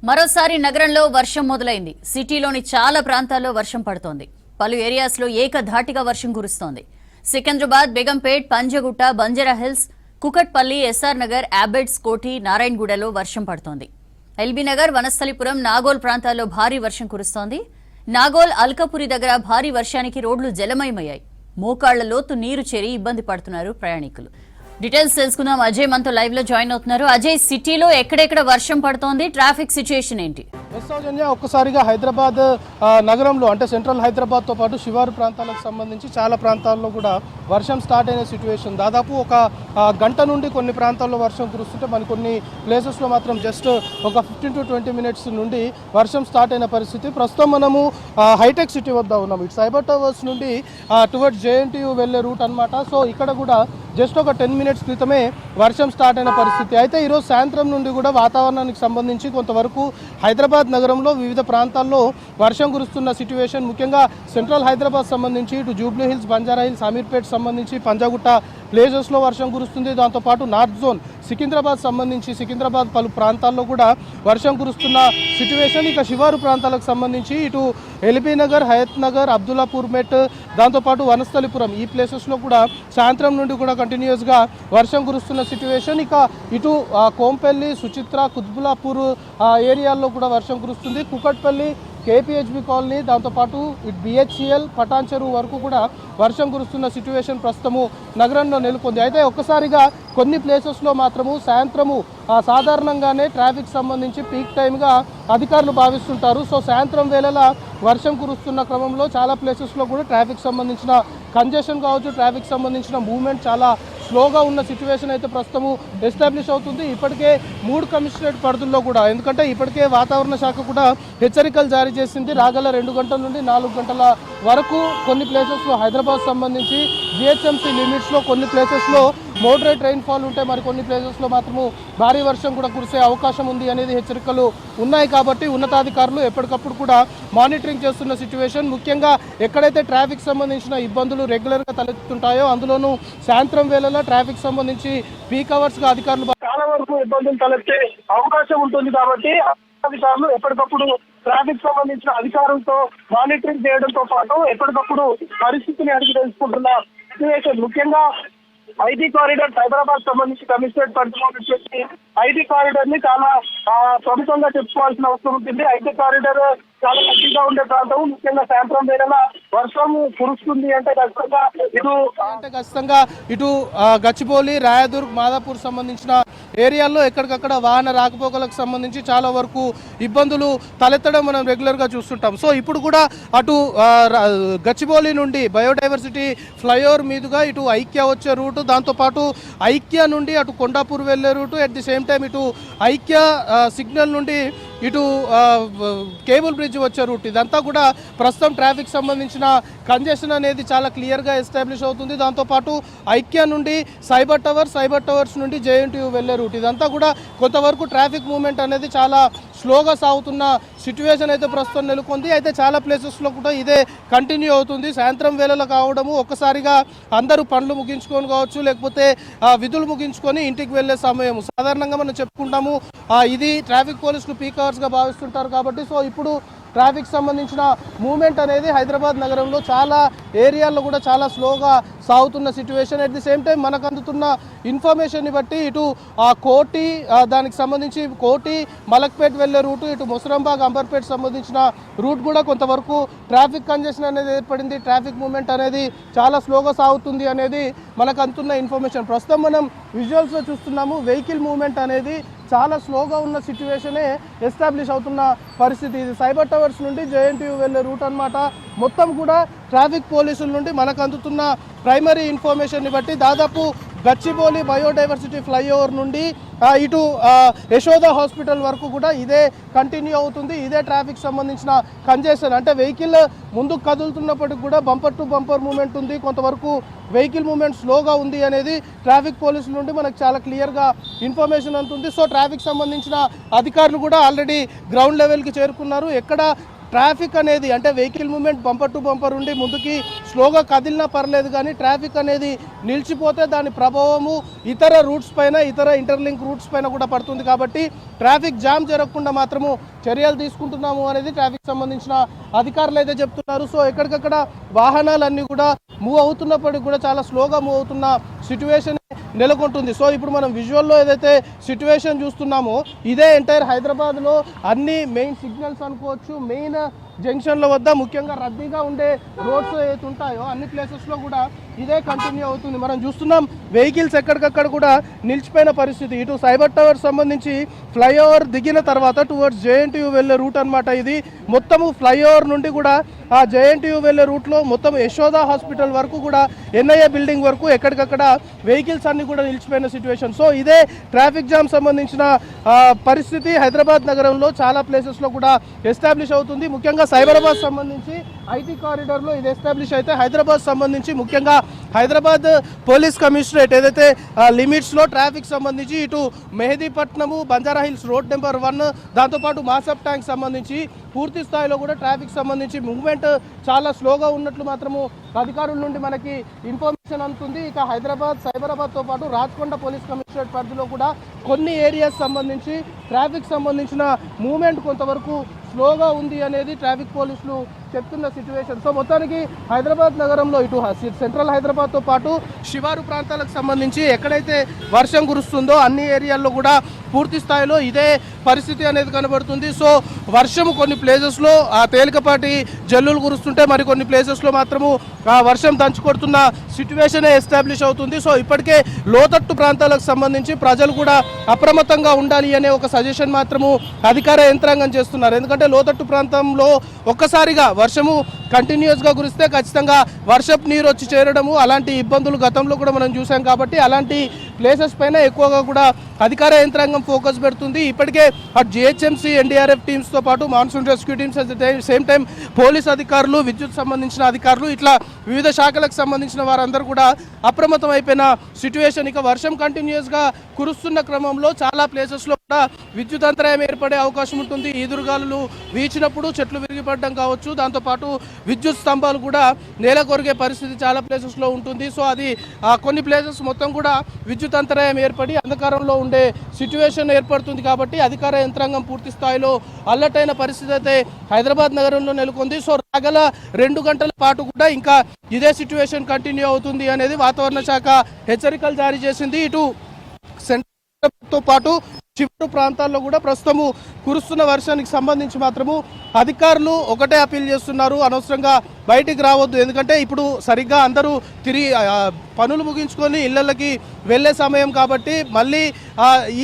మరోసారి నగరంలో వర్షం మొదలైంది. సిటీలోని చాలా ప్రాంతాల్లో వర్షం పడుతోంది. పలు ఏరియాస్లో ఏకధాటిగా వర్షం కురుస్తోంది. సికింద్రాబాద్, బేగంపేట్, పంజగుట్ట, బంజారాహిల్స్, కుకట్పల్లి, ఎస్ఆర్ నగర్, అబెడ్స్, కోఠి, నారాయణగూడలో వర్షం పడుతోంది. ఎల్బీ నగర్, వనస్థలిపురం, నాగోల్ ప్రాంతాల్లో భారీ వర్షం కురుస్తోంది. నాగోల్, అల్కపురి దగ్గర భారీ వర్షానికి రోడ్లు జలమయమయ్యాయి. మోకాళ్ల లోతు నీరు చేరి ఇబ్బంది పడుతున్నారు ప్రయాణికులు. డీటెయిల్స్ తెలుసుకుందాం. అజయ్ మనతో లైవ్ లో జాయిన్ అవుతున్నారు. అజయ్, సిటీలో ఎక్కడెక్కడ వర్షం పడుతోంది, ట్రాఫిక్ సిచ్యుయేషన్ ఏంటి? ఒక్కసారిగా హైదరాబాద్ నగరంలో అంటే సెంట్రల్ హైదరాబాద్ తో పాటు శివారు ప్రాంతాలకు సంబంధించి చాలా ప్రాంతాల్లో కూడా వర్షం స్టార్ట్ అయిన సిచ్యువేషన్. దాదాపు ఒక గంట నుండి కొన్ని ప్రాంతాల్లో వర్షం కురుస్తుంటే కొన్ని ప్లేసెస్లో మాత్రం జస్ట్ ఒక 15 to 20 minutes నుండి వర్షం స్టార్ట్ అయిన పరిస్థితి. ప్రస్తుతం మనము హైటెక్ సిటీ వద్ద ఉన్నాము. ఇటు సైబర్ టవర్స్ నుండి టువర్డ్స్ JNTU వెళ్ళే రూట్ అనమాట. సో ఇక్కడ కూడా జస్ట్ ఒక 10 minutes క్రితమే వర్షం స్టార్ట్ అయిన పరిస్థితి. అయితే ఈరోజు సాయంత్రం నుండి కూడా వాతావరణానికి సంబంధించి కొంతవరకు హైదరాబాద్ నగరంలో వివిధ ప్రాంతాల్లో వర్షం కురుస్తున్న సిచ్యువేషన్. ముఖ్యంగా సెంట్రల్ హైదరాబాద్ సంబంధించి ఇటు జూబ్లీ హిల్స్, బంజారాహిల్స్, అమీర్పేట్ సంబంధించి పంజాగుట్ట ప్లేసెస్లో వర్షం కురుస్తుంది. దాంతోపాటు నార్త్ జోన్ సికింద్రాబాద్ సంబంధించి సికింద్రాబాద్ పలు ప్రాంతాల్లో కూడా వర్షం కురుస్తున్న సిచ్యువేషన్. ఇక శివారు ప్రాంతాలకు సంబంధించి ఇటు ఎల్బీ నగర్, హయత్ నగర్, అబ్దుల్లాపూర్ మెట్, దాంతోపాటు వనస్థలిపురం ఈ ప్లేసెస్లో కూడా సాయంత్రం నుండి కూడా కంటిన్యూస్గా వర్షం కురుస్తున్న సిచ్యువేషన్. ఇక ఇటు కోంపల్లి, సుచిత్ర, కుత్బులాపూర్ ఏరియాల్లో కూడా వర్షం కురుస్తుంది. కుకట్పల్లి, KPHB కాలనీ, దాంతోపాటు ఇటు BHCL, పటాన్ చెరువు వరకు కూడా వర్షం కురుస్తున్న సిచ్యువేషన్ ప్రస్తుతము నగరంలో నెలకొంది. అయితే ఒక్కసారిగా కొన్ని ప్లేసెస్లో మాత్రము సాయంత్రము సాధారణంగానే ట్రాఫిక్ సంబంధించి పీక్ టైమ్గా అధికారులు భావిస్తుంటారు. సో సాయంత్రం వేళలా వర్షం కురుస్తున్న క్రమంలో చాలా ప్లేసెస్లో కూడా ట్రాఫిక్ సంబంధించిన కంజెషన్ కావచ్చు, ట్రాఫిక్ సంబంధించిన మూవ్మెంట్ చాలా స్లోగా ఉన్న సిచ్యువేషన్ అయితే ప్రస్తుతము ఎస్టాబ్లిష్ అవుతుంది. ఇప్పటికే 3 కమిషనరేట్ పరిధుల్లో కూడా, ఎందుకంటే ఇప్పటికే వాతావరణ శాఖ కూడా హెచ్చరికలు జారీ చేసింది. రాగల 2 గంటల నుండి 4 గంటల వరకు కొన్ని ప్లేసెస్లో హైదరాబాద్ సంబంధించి GHMC లిమిట్స్లో కొన్ని ప్లేసెస్లో మోడరేట్ రైన్ఫాల్ ఉంటే మరి కొన్ని ప్లేసెస్లో మాత్రము భారీ వర్షం కూడా కురిసే అవకాశం ఉంది అనేది హెచ్చరికలు ఉన్నాయి. కాబట్టి ఉన్నతాధికారులు ఎప్పటికప్పుడు కూడా మానిటరింగ్ చేస్తున్న సిచ్యువేషన్. ముఖ్యంగా ఎక్కడైతే ట్రాఫిక్ సంబంధించిన ఇబ్బందులు రెగ్యులర్గా తలెత్తుంటాయో అందులోనూ సాయంత్రం వేళలో ట్రాఫిక్ సంబంధించి పీక్ అవర్స్గా అధికారులు చాలా వరకు ఇబ్బందులు తలెత్తే అవకాశం ఉంటుంది. కాబట్టి అధికారులు ఎప్పటికప్పుడు ట్రాఫిక్ సంబంధించిన అధికారులతో మానిటరింగ్ చేయడంతో పాటు ఎప్పటికప్పుడు పరిస్థితిని అడిగి తెలుసుకుంటున్న సిచ్యువేషన్. ముఖ్యంగా ఐటీ కారిడార్ సైబరాబాద్ సంబంధించి కమిషనరేట్ పరిధిలో వచ్చేసి ఐటీ కారిడార్ ని చాలా ప్రముఖంగా చెప్పుకోవాల్సిన అవసరం ఉంటుంది. ఐటీ కారిడార్ చాలా గట్టిగా ఉండే ప్రాంతం. ముఖ్యంగా సాయంత్రం వేళ వర్షం కురుస్తుంది అంటే ఖచ్చితంగా ఇటు గచ్చిబౌలి, రాయదుర్గ్, మాదాపూర్ సంబంధించిన ఏరియాల్లో ఎక్కడికక్కడ వాహన రాకపోకలకు సంబంధించి చాలా వరకు ఇబ్బందులు తలెత్తడం మనం రెగ్యులర్గా చూస్తుంటాం. సో ఇప్పుడు కూడా అటు గచ్చిబౌలి నుండి బయోడైవర్సిటీ ఫ్లైఓవర్ మీదుగా ఇటు ఐక్య వచ్చే రూటు, దాంతోపాటు ఐక్య నుండి అటు కొండాపూర్ వెళ్ళే route, at the same time ఇటు ఐక్య సిగ్నల్ నుండి ఇటు కేబుల్ బ్రిడ్జ్ వచ్చే రూట్, ఇదంతా కూడా ప్రస్తుతం ట్రాఫిక్ సంబంధించిన కంజెషన్ అనేది చాలా క్లియర్గా ఎస్టాబ్లిష్ అవుతుంది. దాంతోపాటు ఐక్య నుండి సైబర్ టవర్స్ నుండి JNTU వెళ్ళే రూట్, ఇదంతా కూడా కొంతవరకు ట్రాఫిక్ మూవ్మెంట్ అనేది చాలా స్లోగా సాగుతున్న సిచ్యువేషన్ అయితే ప్రస్తుతం నెలకొంది. అయితే చాలా ప్లేసెస్లో కూడా ఇదే కంటిన్యూ అవుతుంది. సాయంత్రం వేళలో కావడము ఒక్కసారిగా అందరూ పనులు ముగించుకొని కావచ్చు, లేకపోతే విధులు ముగించుకొని ఇంటికి వెళ్ళే సమయం. సాధారణంగా మనం చెప్పుకుంటాము ఇది ట్రాఫిక్ పోలీసులు పీక్ అవర్స్గా భావిస్తుంటారు కాబట్టి. సో ఇప్పుడు ట్రాఫిక్ సంబంధించిన మూవ్మెంట్ అనేది హైదరాబాద్ నగరంలో చాలా ఏరియాల్లో కూడా చాలా స్లోగా సాగుతున్న situation. At the same time మనకు అందుతున్న ఇన్ఫర్మేషన్ని బట్టి ఇటు కోటి దానికి సంబంధించి కోటి మలక్పేట్ వెళ్ళే రూటు, ఇటు ముసరంబాగ్, అంబర్పేట్ సంబంధించిన రూట్ కూడా కొంతవరకు ట్రాఫిక్ కంజెషన్ అనేది ఏర్పడింది. ట్రాఫిక్ మూవ్మెంట్ అనేది చాలా స్లోగా సాగుతుంది అనేది మనకు అందుతున్న ఇన్ఫర్మేషన్. ప్రస్తుతం మనం విజువల్స్లో చూస్తున్నాము వెహికల్ మూవ్మెంట్ అనేది చాలా స్లోగా ఉన్న సిచ్యువేషనే ఎస్టాబ్లిష్ అవుతున్న పరిస్థితి. ఇది సైబర్ టవర్స్ నుండి JNTU వెళ్ళే రూట్ అనమాట. మొత్తం కూడా ట్రాఫిక్ పోలీసుల నుండి మనకు అందుతున్న ప్రైమరీ ఇన్ఫర్మేషన్ని బట్టి దాదాపు గచ్చిబౌలి బయోడైవర్సిటీ ఫ్లైఓవర్ నుండి ఇటు యశోద హాస్పిటల్ వరకు కూడా ఇదే కంటిన్యూ అవుతుంది. ఇదే ట్రాఫిక్ సంబంధించిన కంజెషన్. అంటే వెహికల్ ముందుకు కదులుతున్నప్పటికి కూడా బంపర్ టు బంపర్ మూవ్మెంట్ ఉంది, కొంతవరకు వెహికల్ మూవ్మెంట్ స్లోగా ఉంది అనేది ట్రాఫిక్ పోలీసుల నుండి మనకు చాలా క్లియర్గా ఇన్ఫర్మేషన్ అందుతుంది. సో ట్రాఫిక్ సంబంధించిన అధికారులు కూడా ఆల్రెడీ గ్రౌండ్ లెవెల్కి చేరుకున్నారు. ఎక్కడ ట్రాఫిక్ అనేది అంటే vehicle movement bumper to bumper ఉండి ముందుకి స్లోగా కదిలినా పర్లేదు, కానీ ట్రాఫిక్ అనేది నిలిచిపోతే దాని ప్రభావము ఇతర రూట్స్ పైన, ఇతర ఇంటర్లింక్ రూట్స్ పైన కూడా పడుతుంది. కాబట్టి ట్రాఫిక్ జామ్ జరగకుండా మాత్రము చర్యలు తీసుకుంటున్నాము అనేది ట్రాఫిక్ సంబంధించిన అధికారులు అయితే చెప్తున్నారు. సో ఎక్కడికక్కడ వాహనాలన్నీ కూడా మూవ్ అవుతున్నప్పటికీ కూడా చాలా స్లోగా మూవ్ అవుతున్న సిచ్యువేషన్ నెలకొంటుంది. సో ఇప్పుడు మనం విజువల్లో ఏదైతే సిచ్యువేషన్ చూస్తున్నామో ఇదే ఎంటైర్ హైదరాబాద్లో అన్ని మెయిన్ సిగ్నల్స్ అనుకోవచ్చు, మెయిన్ జంక్షన్ల వద్ద ముఖ్యంగా రద్దీగా ఉండే రోడ్స్ ఏవైతే ఉంటాయో అన్ని ప్లేసెస్లో కూడా ఇదే కంటిన్యూ అవుతుంది. మనం చూస్తున్నాం వెహికల్స్ ఎక్కడికక్కడ కూడా నిలిచిపోయిన పరిస్థితి. ఇటు సైబర్ టవర్ సంబంధించి ఫ్లైఓవర్ దిగిన తర్వాత టువర్డ్స్ జేఎన్టీయూ వెళ్ళే రూట్ అనమాట ఇది. మొత్తము ఫ్లైఓవర్ నుండి కూడా ఆ జేఎన్టీయూ వెళ్ళే రూట్లో మొత్తం యశోదా హాస్పిటల్ వరకు కూడా ఎన్ఐఏ బిల్డింగ్ వరకు ఎక్కడికక్కడ వెహికల్స్ అన్ని కూడా నిలిచిపోయిన సిచ్యువేషన్. సో ఇదే ట్రాఫిక్ జామ్ సంబంధించిన పరిస్థితి హైదరాబాద్ నగరంలో చాలా ప్లేసెస్లో కూడా ఎస్టాబ్లిష్ అవుతుంది. ముఖ్యంగా సైబరాబాద్ సంబంధించి ఐటీ కారిడార్లో ఇది ఎస్టాబ్లిష్ అయితే హైదరాబాద్ సంబంధించి ముఖ్యంగా హైదరాబాద్ పోలీస్ కమిషనరేట్ ఏదైతే లిమిట్స్లో ట్రాఫిక్ సంబంధించి ఇటు మెహదీపట్నము బంజారా హిల్స్ రోడ్ నెంబర్ 1 దాంతోపాటు మాసప్ ట్యాంక్ సంబంధించి పూర్తి స్థాయిలో కూడా ట్రాఫిక్ సంబంధించి మూవ్మెంట్ చాలా స్లోగా ఉన్నట్లు మాత్రము అధికారుల నుండి మనకి ఇన్ఫర్మేషన్ అందుతుంది. ఇక హైదరాబాద్ సైబరాబాద్తో పాటు రాచకొండ పోలీస్ కమిషనరేట్ పరిధిలో కూడా కొన్ని ఏరియాస్ సంబంధించి ట్రాఫిక్ సంబంధించిన మూవ్మెంట్ కొంతవరకు స్లోగా ఉంది అనేది ట్రాఫిక్ పోలీసులు చెప్తున్న సిచ్యువేషన్. సో మొత్తానికి హైదరాబాద్ నగరంలో ఇటు సెంట్రల్ హైదరాబాద్తో పాటు శివారు ప్రాంతాలకు సంబంధించి ఎక్కడైతే వర్షం కురుస్తుందో అన్ని ఏరియాల్లో కూడా పూర్తి స్థాయిలో ఇదే పరిస్థితి అనేది కనబడుతుంది. సో వర్షం కొన్ని ప్లేసెస్లో ఆ తేలికపాటి జల్లులు కురుస్తుంటే మరికొన్ని ప్లేసెస్లో మాత్రము వర్షం దంచుకొడుతున్న సిచ్యువేషనే ఎస్టాబ్లిష్ అవుతుంది. సో ఇప్పటికే లోతట్టు ప్రాంతాలకు సంబంధించి ప్రజలు కూడా అప్రమత్తంగా ఉండాలి అనే ఒక సజెషన్ మాత్రము అధికార యంత్రాంగం చేస్తున్నారు. ఎందుకంటే లోతట్టు ప్రాంతంలో ఒక్కసారిగా వర్షము కంటిన్యూస్గా కురిస్తే ఖచ్చితంగా వర్షపు నీరు వచ్చి చేరడము అలాంటి ఇబ్బందులు గతంలో కూడా మనం చూసాం. కాబట్టి అలాంటి ప్లేసెస్ పైన ఎక్కువగా కూడా అధికార యంత్రాంగం ఫోకస్ పెడుతుంది. ఇప్పటికే అటు జిహెచ్ఎంసీ ఎన్డీఆర్ఎఫ్ టీమ్స్తో పాటు monsoon rescue teams same time police అధికారులు, విద్యుత్ సంబంధించిన అధికారులు ఇట్లా వివిధ శాఖలకు సంబంధించిన వారందరూ కూడా అప్రమత్తం అయిపోయిన సిచ్యువేషన్. ఇక వర్షం కంటిన్యూస్గా కురుస్తున్న క్రమంలో చాలా ప్లేసెస్లో కూడా విద్యుత్ అంతరాయం ఏర్పడే అవకాశం ఉంటుంది. ఈదురుగాలులు వీచినప్పుడు చెట్లు విరిగిపడడం కావచ్చు, దాంతోపాటు విద్యుత్ స్తంభాలు కూడా నేల కొరిగే పరిస్థితి చాలా ప్లేసెస్లో ఉంటుంది. సో అది కొన్ని ప్లేసెస్ మొత్తం కూడా విద్యుత్ అంతరాయం ఏర్పడి అంధకారంలో ఉండే సిచ్యువేషన్ ఏర్పడుతుంది. కాబట్టి అధికార యంత్రాంగం పూర్తి స్థాయిలో అలర్ట్ అయిన పరిస్థితి అయితే హైదరాబాద్ నగరంలో నెలకొంది. సో రాగల 2 గంటల పాటు కూడా ఇంకా ఇదే సిచ్యువేషన్ కంటిన్యూ అవుతుంది అనేది వాతావరణ శాఖ హెచ్చరికలు జారీ చేసింది. ఇటు సెంట్రల్తో పాటు చివరి ప్రాంతాల్లో కూడా ప్రస్తుతము కురుస్తున్న వర్షానికి సంబంధించి మాత్రము అధికారులు ఒకటే అపీల్ చేస్తున్నారు, అనవసరంగా బయటికి రావద్దు. ఎందుకంటే ఇప్పుడు సరిగ్గా అందరూ తిరిగి పనులు ముగించుకొని ఇళ్లకి వెళ్ళే సమయం కాబట్టి మళ్ళీ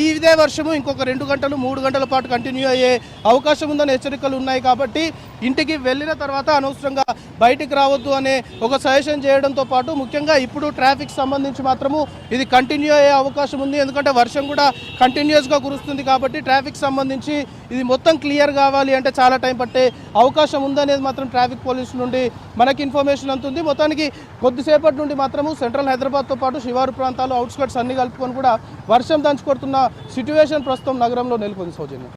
ఇదే వర్షము ఇంకొక 2 గంటలు 3 గంటల పాటు కంటిన్యూ అయ్యే అవకాశం ఉందని హెచ్చరికలు ఉన్నాయి. కాబట్టి ఇంటికి వెళ్ళిన తర్వాత అనవసరంగా బయటికి రావద్దు అనే ఒక సజెషన్ చేయడంతో పాటు ముఖ్యంగా ఇప్పుడు ట్రాఫిక్ సంబంధించి మాత్రము ఇది కంటిన్యూ అయ్యే అవకాశం ఉంది. ఎందుకంటే వర్షం కూడా కంటిన్యూస్గా కురుస్తుంది కాబట్టి ట్రాఫిక్ సంబంధించి ఇది మొత్తం క్లియర్ కావాలి అంటే చాలా టైం పట్టే అవకాశం ఉందనేది మాత్రం ట్రాఫిక్ పోలీసు నుండి మనకి ఇన్ఫర్మేషన్ అందుతుంది. మొత్తానికి కొద్దిసేపటి నుండి మాత్రము సెంట్రల్ హైదరాబాద్తో పాటు శివారు ప్రాంతాలు, అవుట్స్కట్స్ అన్ని కలుపుకొని కూడా వర్షం దంచుకొడుతున్న సిచ్యువేషన్ ప్రస్తుతం నగరంలో నెలకొంది. సౌజన్య.